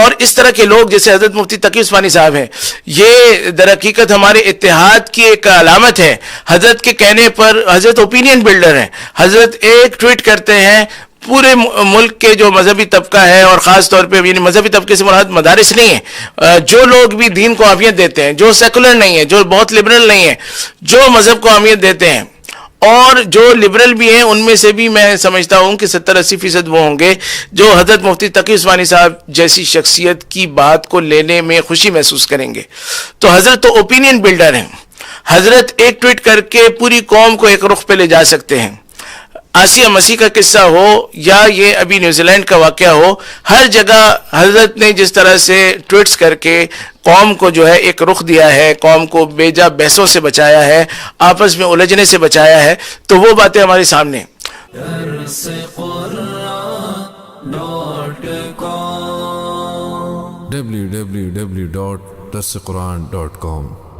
اور اس طرح کے لوگ جیسے حضرت مفتی تقی عثمانی صاحب ہیں، یہ در حقیقت ہمارے اتحاد کی ایک علامت ہے. حضرت کے کہنے پر حضرت اوپینین بلڈر ہیں. حضرت ایک ٹویٹ کرتے ہیں، پورے ملک کے جو مذہبی طبقہ ہے، اور خاص طور پہ یعنی مذہبی طبقے سے مراد مدارس نہیں ہیں، جو لوگ بھی دین کو اہمیت دیتے ہیں، جو سیکولر نہیں ہیں، جو بہت لبرل نہیں ہیں، جو مذہب کو اہمیت دیتے ہیں، اور جو لبرل بھی ہیں، ان میں سے بھی میں سمجھتا ہوں کہ 70-80% وہ ہوں گے جو حضرت مفتی تقی عثمانی صاحب جیسی شخصیت کی بات کو لینے میں خوشی محسوس کریں گے. تو حضرت تو اوپینین بلڈر ہیں. حضرت ایک ٹویٹ کر کے پوری قوم کو ایک رخ پہ لے جا سکتے ہیں. آسیہ مسیح کا قصہ ہو یا یہ ابھی نیوزی لینڈ کا واقعہ ہو، ہر جگہ حضرت نے جس طرح سے ٹویٹس کر کے قوم کو جو ہے ایک رخ دیا ہے، قوم کو بیجا بحثوں سے بچایا ہے، آپس میں الجھنے سے بچایا ہے، تو وہ باتیں ہمارے سامنے ہیں. www.darsequran.com